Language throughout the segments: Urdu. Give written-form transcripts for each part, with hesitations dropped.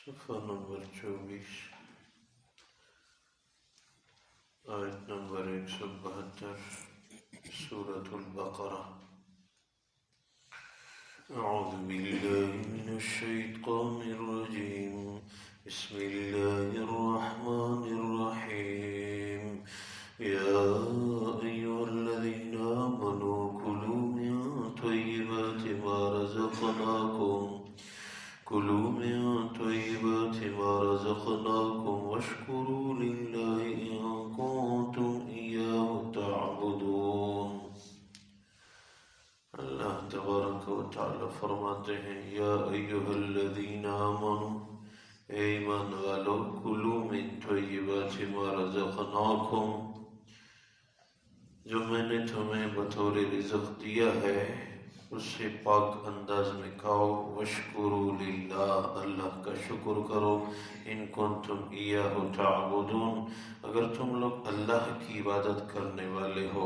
صفحہ نمبر 24 آیت نمبر 172 سورة البقرہ۔ اعوذ باللہ من الشیطان الرجیم بسم اللہ الرحمن الرحیم یا ایھا الذین آمنوا کلوا من طیبات ما رزقناکم واشکروا للہ ان کنتم ایاہ تعبدون۔ اللہ تبارک و تعالی فرماتے ہیں یا ایھا الذین آمنوا، اے ایمان والو، کلوا من طیبات ما رزقناکم، جو میں نے تمہیں بطور رزق دیا ہے اس سے پاک انداز میں کھاؤ۔ واشکروا للہ، اللہ کا شکر کرو۔ ان کنتم ایاہ تعبدون، اگر تم لوگ اللہ کی عبادت کرنے والے ہو۔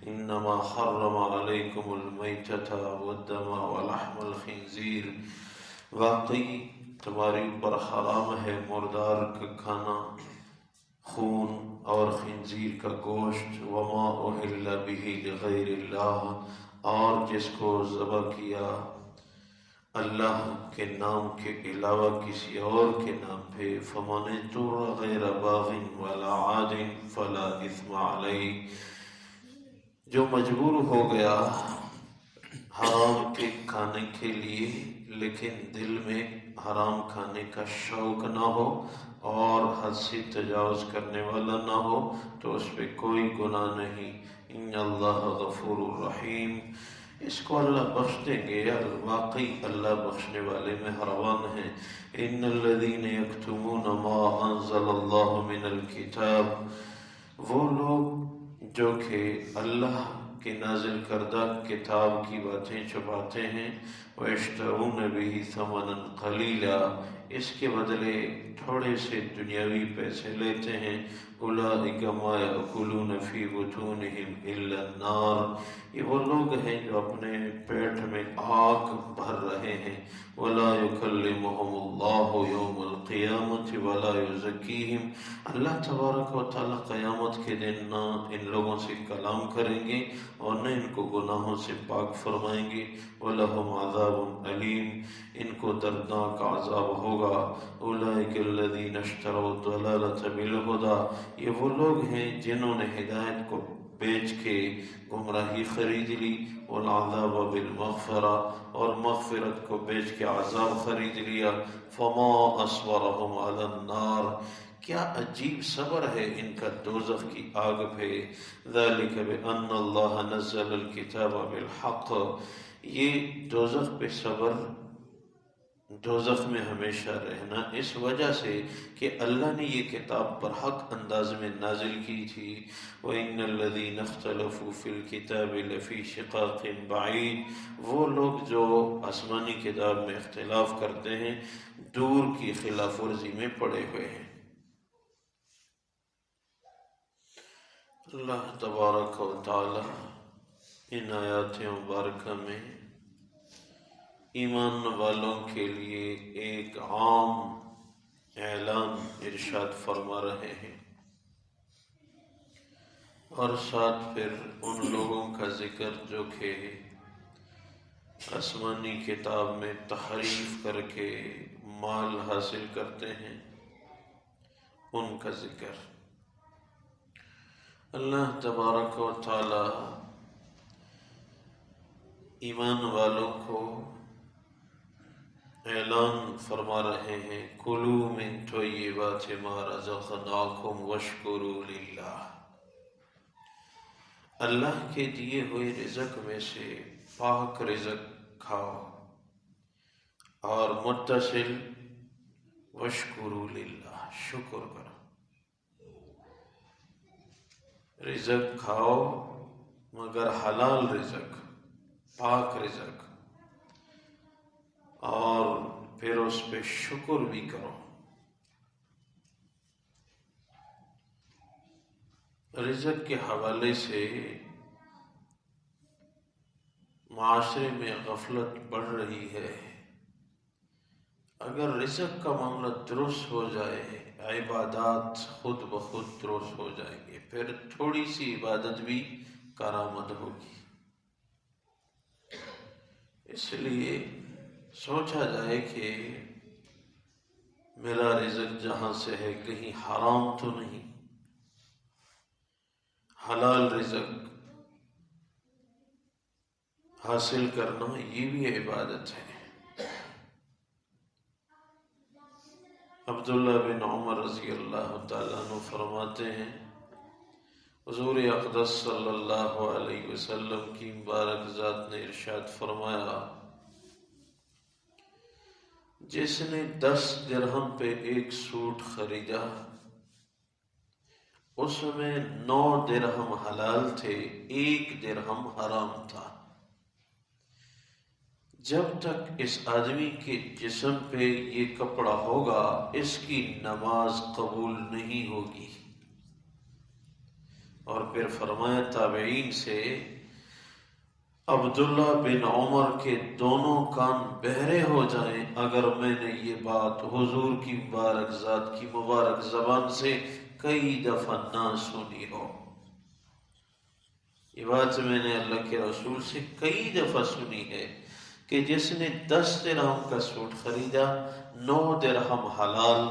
انما حرم علیکم المیتۃ والدم ولحم الخنزیر، واقعی تمہارے اوپر حرام ہے مردار کا کھانا، خون اور خنزیر کا گوشت، وما اہل بہ لغیر اللہ، اور جس کو ذبح کیا اللہ کے نام کے علاوہ کسی اور کے نام پہ۔ فمن اضطر غیر باغ ولا عاد فلا اثم علیہ، جو مجبور ہو گیا حرام کے کھانے کے لیے لیکن دل میں حرام کھانے کا شوق نہ ہو اور حد سے تجاوز کرنے والا نہ ہو تو اس پہ کوئی گناہ نہیں۔ ان اللہ غفور الرحیم، اس کو اللہ بخش دیں گے، واقعی اللہ بخشنے والے مہربان ہیں۔ ان الذین یکتمون ما انزل اللہ من الکتاب، وہ لوگ جو کہ اللہ کے نازل کردہ کتاب کی باتیں چھپاتے ہیں، وَيَشْتَرُونَ بِهِ ثَمَنًا قَلِيلًا، اس کے بدلے تھوڑے سے دنیاوی پیسے لیتے ہیں۔ أُولَئِكَ مَا يَأْكُلُونَ فِي بُطُونِهِمْ إِلَّا النَّارَ، یہ وہ لوگ ہیں جو اپنے پیٹ میں آگ بھر رہے ہیں۔ وَلَا يُكَلِّمُهُمُ اللَّهُ يَوْمَ الْقِيَامَةِ وَلَا يُزَكِّيهِمْ، اللہ تبارک و تعالی قیامت کے دن نہ ان لوگوں سے کلام کریں گے اور نہ ان کو گناہوں سے پاک فرمائیں گے۔ وَلَهُمْ عَذَابٌ أَلِيمٌ، ان کو دردناک عذاب ہوگا۔ أُولَئِكَ الَّذِينَ اشْتَرَوُا الضَّلَالَةَ بِالْهُدَىٰ، یہ وہ لوگ ہیں جنہوں نے ہدایت کو بیچ کے گمراہی خرید لی، والعذاب بالمغفرہ، اور مغفرت کو بیچ کے عذاب خرید لیا۔ فما اصبرهم علی النار، کیا عجیب صبر ہے ان کا دوزخ کی آگ پہ۔ ذلک بأن اللہ نزل الکتاب بالحق، یہ دوزخ پہ صبر، دوزخ میں ہمیشہ رہنا اس وجہ سے کہ اللہ نے یہ کتاب پر حق انداز میں نازل کی تھی۔ وَإِنَّ الَّذِينَ اخْتَلَفُوا فِي الْكِتَابِ لَفِي شِقَاقٍ بَعِيدٍ، وہ لوگ جو آسمانی کتاب میں اختلاف کرتے ہیں دور کی خلاف ورزی میں پڑے ہوئے ہیں۔ اللہ تبارک و تعالی ان آیات مبارکہ میں ایمان والوں کے لیے ایک عام اعلان ارشاد فرما رہے ہیں، اور ساتھ پھر ان لوگوں کا ذکر جو کہ آسمانی کتاب میں تحریف کر کے مال حاصل کرتے ہیں، ان کا ذکر۔ اللہ تبارک و تعالی ایمان والوں کو اعلان فرما رہے ہیں، کلوا من طیبات ما رزقناکم واشکروا للہ، اللہ کے دیے ہوئے رزق میں سے پاک رزق کھاؤ اور متصل، واشکروا للہ، شکر کرو۔ رزق کھاؤ مگر حلال رزق، پاک رزق، اور پھر اس پہ شکر بھی کرو۔ رزق کے حوالے سے معاشرے میں غفلت بڑھ رہی ہے، اگر رزق کا معاملہ درست ہو جائے عبادات خود بخود درست ہو جائیں گے، پھر تھوڑی سی عبادت بھی کارآمد ہوگی۔ اس لیے سوچا جائے کہ میرا رزق جہاں سے ہے کہیں حرام تو نہیں، حلال رزق حاصل کرنا یہ بھی عبادت ہے۔ عبداللہ بن عمر رضی اللہ تعالیٰ عنہ فرماتے ہیں حضور اقدس صلی اللہ علیہ وسلم کی مبارک ذات نے ارشاد فرمایا، جس نے 10 درہم پہ ایک سوٹ خریدا اس میں 9 درہم حلال تھے، 1 درہم حرام تھا۔ جب تک اس آدمی کے جسم پہ یہ کپڑا ہوگا اس کی نماز قبول نہیں ہوگی۔ اور پھر فرمایا تابعین سے، عبداللہ بن عمر کے دونوں کان بہرے ہو جائیں اگر میں نے یہ بات حضور کی مبارک ذات کی مبارک زبان سے کئی دفعہ نہ سنی ہو۔ یہ بات میں نے اللہ کے رسول سے کئی دفعہ سنی ہے کہ جس نے 10 درہم کا سوٹ خریدا، 9 درہم حلال،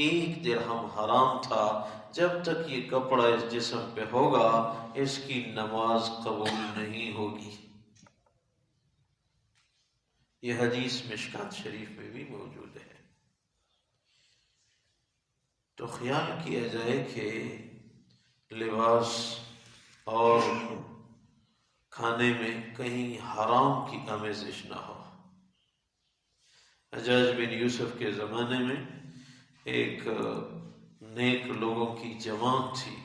1 درہم حرام تھا، جب تک یہ کپڑا اس جسم پہ ہوگا اس کی نماز قبول نہیں ہوگی۔ یہ حدیث مشکات شریف میں بھی موجود ہے۔ تو خیال کیا جائے کہ لباس اور کھانے میں کہیں حرام کی آمیزش نہ ہو۔ حجاج بن یوسف کے زمانے میں ایک نیک لوگوں کی جماعت تھی۔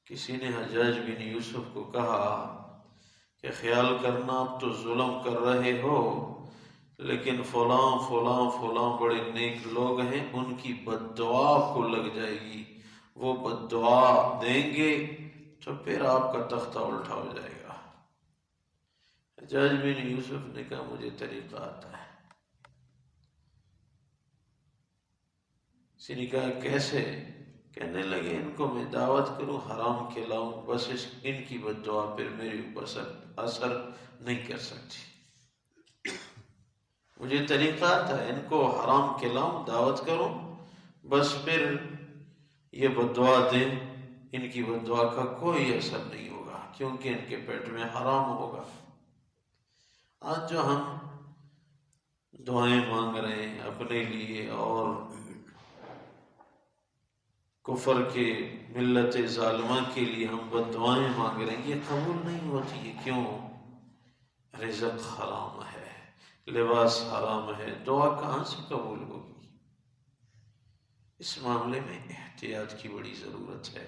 کسی نے حجاج بن یوسف کو کہا کہ خیال کرنا آپ تو ظلم کر رہے ہو، لیکن فلاں فلاں فلاں بڑے نیک لوگ ہیں، ان کی بد دعا آپ کو لگ جائے گی، وہ بد دعا دیں گے تو پھر آپ کا تختہ الٹا ہو جائے گا۔ حجاج بن یوسف نے کہا مجھے طریقہ آتا ہے۔ کسی نے کہا کیسے؟ کہنے لگے ان کو میں دعوت کروں، حرام کھلاؤں، بس ان کی بد دعا پھر میرے اوپر اثر نہیں کر سکتی۔ مجھے طریقہ آتا ہے، ان کو حرام کھلاؤں، دعوت کروں، بس پھر یہ بد دعا دیں، ان کی بد دعا کا کوئی اثر نہیں ہوگا کیونکہ ان کے پیٹ میں حرام ہوگا۔ آج جو ہم دعائیں مانگ رہے ہیں اپنے لیے اور کفر کے ملت ظالمہ کے لیے ہم بد دعائیں مانگ رہے ہیں، یہ قبول نہیں ہوتی ہے۔ کیوں؟ رزق حرام ہے، لباس حرام ہے، دعا کہاں سے قبول ہوگی؟ اس معاملے میں احتیاط کی بڑی ضرورت ہے۔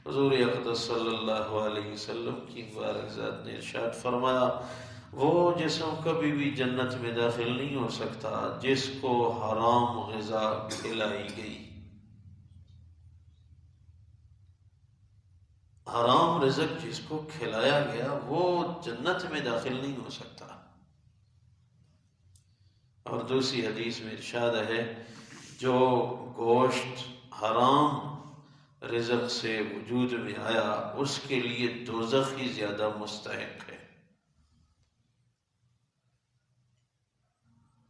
حضور اقدس صلی اللہ علیہ وسلم کی مبارک ذات نے ارشاد فرمایا، وہ جسم کبھی بھی جنت میں داخل نہیں ہو سکتا جس کو حرام غذا کھلائی گئی۔ حرام رزق جس کو کھلایا گیا وہ جنت میں داخل نہیں ہو سکتا۔ اور دوسری حدیث میں ارشاد ہے، جو گوشت حرام رزق سے وجود میں آیا اس کے لیے دوزخ ہی زیادہ مستحق ہے۔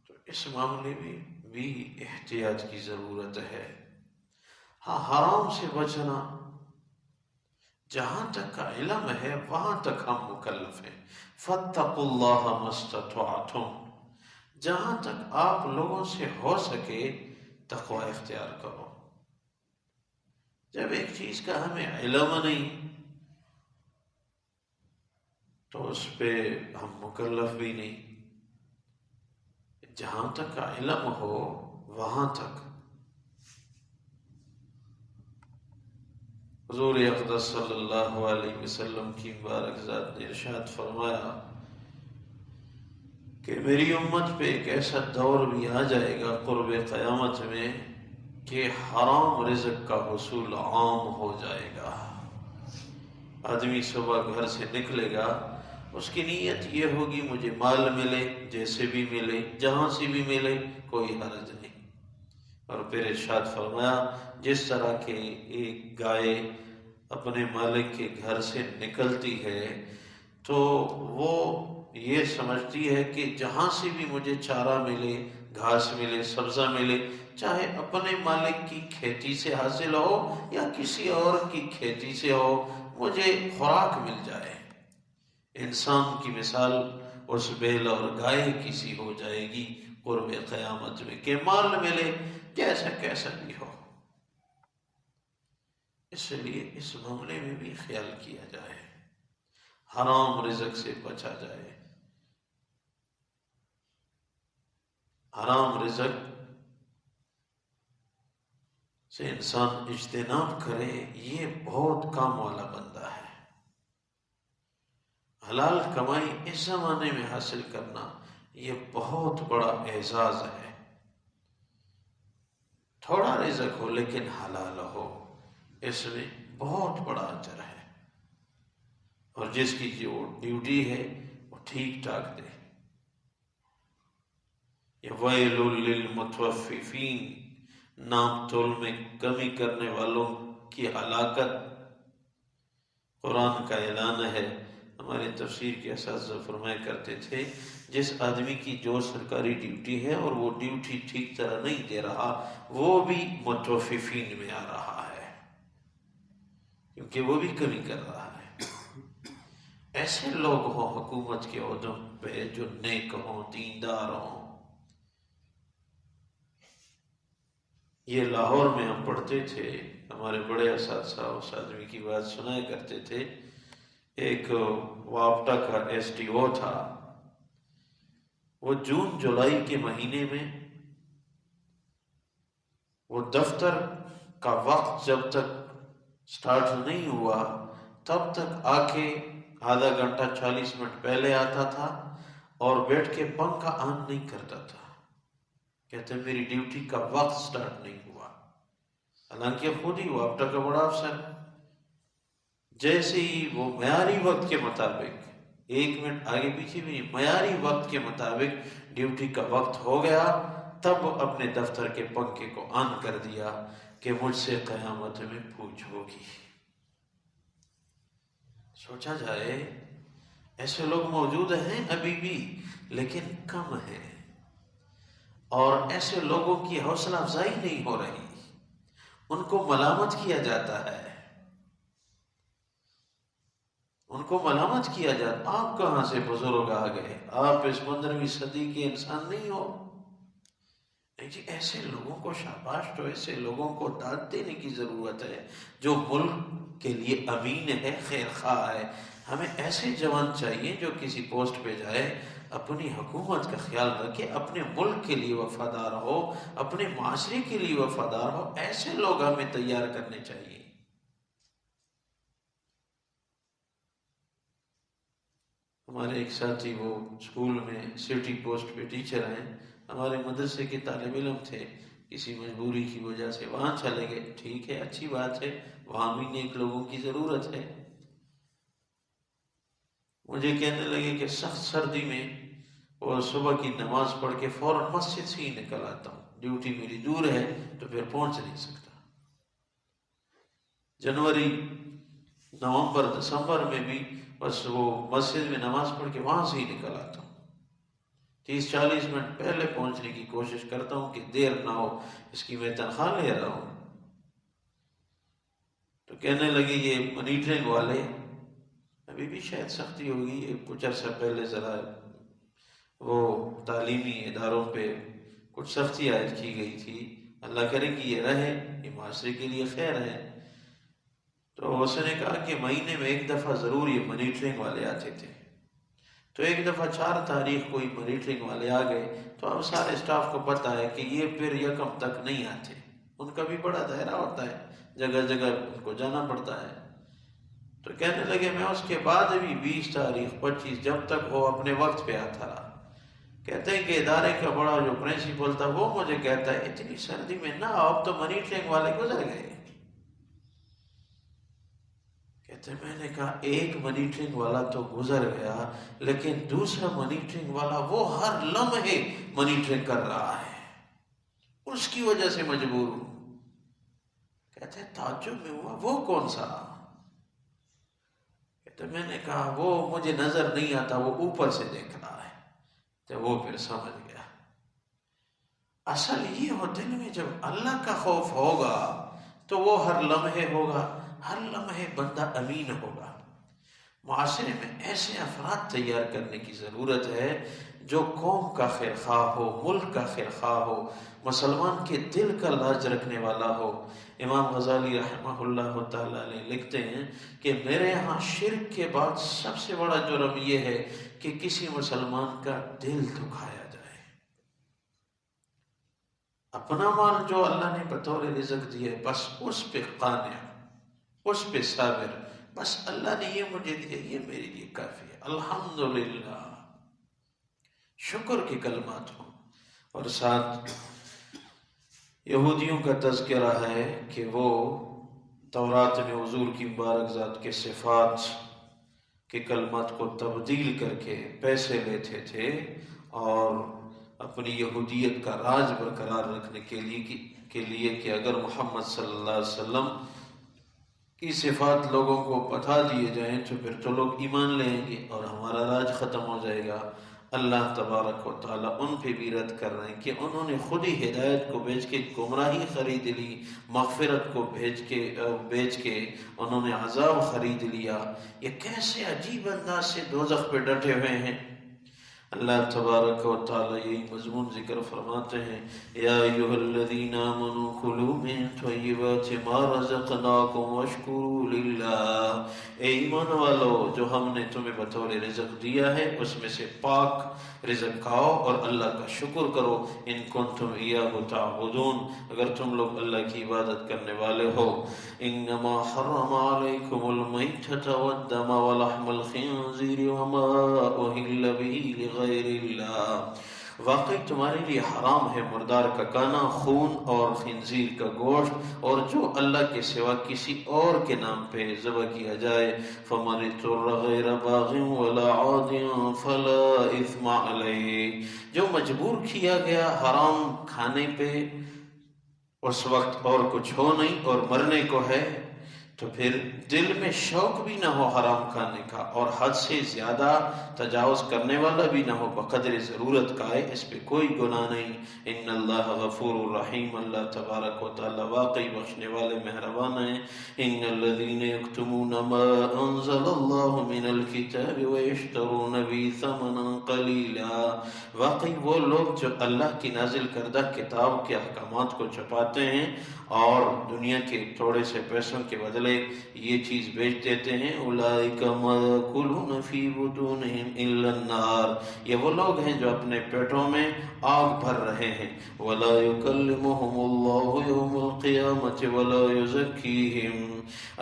تو اس معاملے میں بھی احتیاط کی ضرورت ہے۔ ہاں، حرام سے بچنا جہاں تک کا علم ہے وہاں تک ہم مکلف ہیں۔ فاتقوا اللہ ما استطعتم، جہاں تک آپ لوگوں سے ہو سکے تقوی اختیار کرو۔ جب ایک چیز کا ہمیں علم نہیں تو اس پہ ہم مکلف بھی نہیں۔ جہاں تک کا علم ہو وہاں تک۔ حضور اقدس صلی اللہ علیہ وسلم کی مبارک ذات نے ارشاد فرمایا کہ میری امت پہ ایک ایسا دور بھی آ جائے گا قرب قیامت میں کہ حرام رزق کا حصول عام ہو جائے گا۔ آدمی صبح گھر سے نکلے گا اس کی نیت یہ ہوگی مجھے مال ملے، جیسے بھی ملے، جہاں سے بھی ملے، کوئی حرج نہیں۔ اور پھر ارشاد فرمایا جس طرح کہ ایک گائے اپنے مالک کے گھر سے نکلتی ہے تو وہ یہ سمجھتی ہے کہ جہاں سے بھی مجھے چارہ ملے، گھاس ملے، سبزہ ملے، چاہے اپنے مالک کی کھیتی سے حاصل ہو یا کسی اور کی کھیتی سے ہو، مجھے خوراک مل جائے۔ انسان کی مثال اس بیل اور گائے کی سی ہو جائے گی قرب قیامت میں کہ مال ملے جیسا کیسا بھی ہو۔ اس لیے اس معاملے میں بھی خیال کیا جائے، حرام رزق سے بچا جائے۔ حرام رزق سے انسان اجتناب کرے، یہ بہت کام والا بندہ ہے۔ حلال کمائی اس زمانے میں حاصل کرنا یہ بہت بڑا اعزاز ہے۔ تھوڑا رزق ہو لیکن حلال ہو، اس میں بہت بڑا اجر ہے۔ اور جس کی جو ڈیوٹی ہے وہ ٹھیک ٹھاک دے۔ یہ ویل للمطففین، ناپ تول میں کمی کرنے والوں کی ہلاکت قرآن کا اعلان ہے۔ ہمارے تفسیر کے اساتذہ فرمایا کرتے تھے جس آدمی کی جو سرکاری ڈیوٹی ہے اور وہ ڈیوٹی ٹھیک طرح نہیں دے رہا، وہ بھی متوففین میں آ رہا ہے، کیونکہ وہ بھی کمی کر رہا ہے۔ ایسے لوگ ہوں حکومت کے عہدوں پہ جو نیک ہوں، دیندار ہوں۔ یہ لاہور میں ہم پڑھتے تھے، ہمارے بڑے اساتذہ اس آدمی کی بات سنایا کرتے تھے۔ ایک واپٹا کا ایس ٹی او تھا، وہ جون جولائی کے مہینے میں وہ دفتر کا وقت جب تک سٹارٹ نہیں ہوا تب تک آ کے آدھا گھنٹہ 40 منٹ پہلے آتا تھا اور بیٹھ کے پنکھا آن نہیں کرتا تھا۔ کہتے میری ڈیوٹی کا وقت سٹارٹ نہیں ہوا، حالانکہ خود ہی واپٹا کا بڑا افسر۔ جیسے ہی وہ معیاری وقت کے مطابق، 1 منٹ آگے پیچھے بھی معیاری وقت کے مطابق ڈیوٹی کا وقت ہو گیا، تب اپنے دفتر کے پنکھے کو آن کر دیا کہ مجھ سے قیامت میں پوچھ ہوگی۔ سوچا جائے ایسے لوگ موجود ہیں ابھی بھی، لیکن کم ہیں، اور ایسے لوگوں کی حوصلہ افزائی نہیں ہو رہی، ان کو ملامت کیا جاتا ہے، ان کو ملامت کیا جاتا۔ آپ کہاں سے بزرگ آ گئے؟ آپ اس 15ویں صدی کے انسان نہیں ہو؟ نہیں جی، ایسے لوگوں کو شاباش، تو ایسے لوگوں کو داد دینے کی ضرورت ہے جو ملک کے لیے امین ہے، خیر خواہ ہے۔ ہمیں ایسے جوان چاہیے جو کسی پوسٹ پہ جائے اپنی حکومت کا خیال رکھے، اپنے ملک کے لیے وفادار ہو، اپنے معاشرے کے لیے وفادار ہو۔ ایسے لوگ ہمیں تیار کرنے چاہیے۔ ہمارے ایک ساتھی وہ اسکول میں سٹی پوسٹ پہ ٹیچر ہیں، ہمارے مدرسے کے طالب علم تھے، کسی مجبوری کی وجہ سے وہاں چلے گئے۔ ٹھیک ہے، اچھی بات ہے، وہاں بھی نیک لوگوں کی ضرورت ہے۔ مجھے کہنے لگے کہ سخت سردی میں اور صبح کی نماز پڑھ کے فوراً مسجد سے ہی نکل آتا ہوں، ڈیوٹی میری دور ہے تو پھر پہنچ نہیں سکتا۔ جنوری، نومبر، دسمبر میں بھی بس وہ مسجد میں نماز پڑھ کے وہاں سے ہی نکل آتا ہوں، 30-40 منٹ پہلے پہنچنے کی کوشش کرتا ہوں کہ دیر نہ ہو، اس کی میں تنخواہ لے رہا ہوں۔ تو کہنے لگے یہ مانیٹرنگ والے، ابھی بھی شاید سختی ہوگی، کچھ عرصہ پہلے ذرا وہ تعلیمی اداروں پہ کچھ سختی عائد کی گئی تھی، اللہ کرے کہ یہ رہے، یہ معاشرے کے لیے خیر ہے۔ تو اس نے کہا کہ مہینے میں 1 دفعہ ضرور یہ مانیٹرنگ والے آتے تھے۔ تو 1 دفعہ 4 تاریخ کوئی مانیٹرنگ والے آ گئے، تو اب سارے اسٹاف کو پتہ ہے کہ یہ پھر 1 تک نہیں آتے، ان کا بھی بڑا دائرہ ہوتا ہے، جگہ جگہ ان کو جانا پڑتا ہے۔ تو کہنے لگے میں اس کے بعد بھی 20 تاریخ 25 جب تک وہ اپنے وقت پہ آتا رہا۔ کہتے ہیں کہ ادارے کا بڑا جو پرنسپل تھا وہ مجھے کہتا ہے اتنی سردی میں نہ اب تو مانیٹرنگ والے گزر گئے۔ کہتے میں نے کہا ایک مانیٹرنگ والا تو گزر گیا، لیکن دوسرا مانیٹرنگ والا وہ ہر لمحے مانیٹرنگ کر رہا ہے، اس کی وجہ سے مجبور ہوں۔ کہتے تعجب میں ہوا وہ کون سا؟ کہتے میں نے کہا وہ مجھے نظر نہیں آتا، وہ اوپر سے دیکھ رہا ہے۔ تو وہ پھر سمجھ گیا اصل یہ ہو، دل میں جب اللہ کا خوف ہوگا تو وہ ہر لمحے ہوگا، ہر لمحے بندہ امین ہوگا۔ معاشرے میں ایسے افراد تیار کرنے کی ضرورت ہے جو قوم کا خیر خواہ ہو، ملک کا خیر خواہ ہو، مسلمان کے دل کا لاج رکھنے والا ہو۔ امام غزالی رحمہ اللہ تعالیٰ علیہ لکھتے ہیں کہ میرے ہاں شرک کے بعد سب سے بڑا جرم یہ ہے کہ کسی مسلمان کا دل دکھایا جائے۔ اپنا مال جو اللہ نے بطور رزق دیا ہے بس اس پہ قانع، اس پہ صابر، بس اللہ نے یہ مجھے دیا، یہ میرے لیے کافی ہے، الحمدللہ، شکر کے کلمات ہوں۔ اور ساتھ یہودیوں کا تذکرہ ہے کہ وہ تورات میں حضور کی مبارک ذات کے صفات کے کلمات کو تبدیل کر کے پیسے لیتے تھے اور اپنی یہودیت کا راج برقرار رکھنے کے لیے کہ اگر محمد صلی اللہ علیہ وسلم کی صفات لوگوں کو بتا دیے جائیں تو پھر تو لوگ ایمان لیں گے اور ہمارا راج ختم ہو جائے گا۔ اللہ تبارک و تعالیٰ ان پہ بھی رد کر رہے ہیں کہ انہوں نے خود ہی ہدایت کو بیچ کے گمراہی خرید لی، مغفرت کو بیچ کے انہوں نے عذاب خرید لیا۔ یہ کیسے عجیب انداز سے دوزخ پہ ڈٹے ہوئے ہیں۔ اللہ تبارک و تعالیٰ یہی مضمون ذکر فرماتے ہیں، یا ایھا الذین آمنوا کلوا من طیبات ما رزقناکم واشکروا للہ، اے ایمان والو جو ہم نے تمہیں بطور رزق دیا ہے اس میں سے پاک رزق کھاؤ اور اللہ کا شکر کرو، ان کنتم ایاہ تعبدون، اگر تم لوگ اللہ کی عبادت کرنے والے ہو۔ انما حرم علیکم المیتۃ والدم ولحم الخنزیر وما اہل به لغیر اللہ، واقعی تمہارے لیے حرام ہے مردار کا کانا، خون اور خنزیر کا گوشت اور جو اللہ کے سوا کسی اور کے نام پہ ذبح کیا جائے۔ فمن اضطر غیر باغ ولا عاد فلا اثم علیہ، جو مجبور کیا گیا حرام کھانے پہ اس وقت اور کچھ ہو نہیں اور مرنے کو ہے تو پھر دل میں شوق بھی نہ ہو حرام کھانے کا اور حد سے زیادہ تجاوز کرنے والا بھی نہ ہو، بقدر ضرورت کا ہے، اس پہ کوئی گناہ نہیں۔ ان اللہ غفور الرحیم، اللہ تبارک و تعالی واقعی بخشنے والے مہربان ہیں۔ ان الذین یکتمون ما انزل اللہ من الکتاب ویشترون به ثمنا قلیلا، واقعی وہ لوگ جو اللہ کی نازل کردہ کتاب کے احکامات کو چھپاتے ہیں اور دنیا کے تھوڑے سے پیسوں کے بدلے یہ چیز بیچ دیتے ہیں، اولئک ما یأکلون فی بطونہم الا النار، یہ وہ لوگ ہیں جو اپنے پیٹوں میں آگ بھر رہے ہیں۔ ولا یکلمہم اللہ یوم القیامۃ ولا یزکیہم،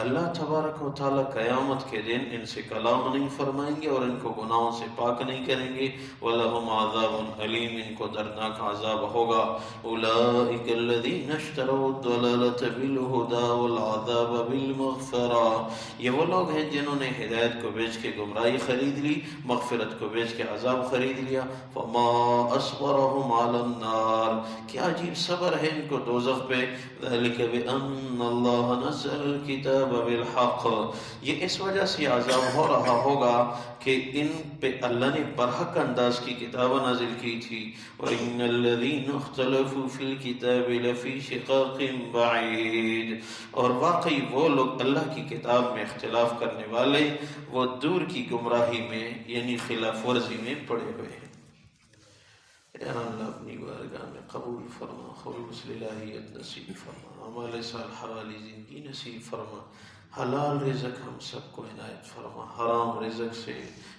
اللہ تبارک و تعالیٰ قیامت کے دن ان سے کلام نہیں فرمائیں گے اور ان کو گناہوں سے پاک نہیں کریں گے۔ وَلَهُمْ عَذَابٌ أَلِيمٌ، ان کو دردناک عذاب ہوگا۔ أُولَئِكَ الَّذِينَ اشْتَرَوُا الضَّلَالَةَ بِالْهُدَى وَالْعَذَابَ بِالْمَغْفِرَةِ، یہ وہ لوگ ہیں جنہوں نے ہدایت کو بیچ کے گمراہی خرید لی، مغفرت کو بیچ کے عذاب خرید لیا۔ فَمَا أَصْبَرَهُمْ عَلَى النَّارِ، کیا عجیب صبر ہے ان کو دوزخ پہ۔ ذَلِكَ بِأَنَّ اللَّهَ نَزَّلَ الْكِتَابَ بِالْحَقِّ، یہ اس وجہ سے عذاب ہو رہا ہوگا کہ ان پہ اللہ نے برحق انداز کی کتاب نازل کی تھی۔ وَإِنَّ الَّذِينَ اخْتَلَفُوا فِي الْكِتَابِ لَفِي شِقَاقٍ بَعِيدٍ، اور واقعی وہ لوگ اللہ کی کتاب میں اختلاف کرنے والے وہ دور کی گمراہی میں یعنی خلاف ورزی میں پڑے ہوئے ہیں۔ یا اللہ اپنی بارگاہ میں قبول فرما، خلوص الہیت نصیب فرما، عمل صالحہ والی زندگی نصیب فرما، حلال رزق ہم سب کو عنایت فرما، حرام رزق سے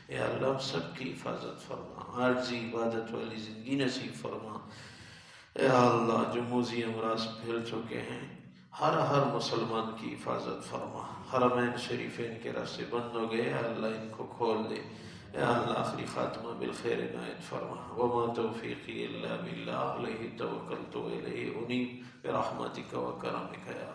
یا اللہ ہم سب کی حفاظت فرما، عاجزی عبادت والی زندگی نصیب فرما۔ یا اللہ جو موذی امراض پھیل چکے ہیں ہر مسلمان کی حفاظت فرما، حرمین شریفین کے راستے بند ہو گئے، یا اللہ ان کو کھول دے، یا اللہ آخری خاتمہ بالخیر عنایت فرما۔ وما توفیقی الا باللہ، علیہ توکلت و الیہ انیب، برحمتک و کرمک یا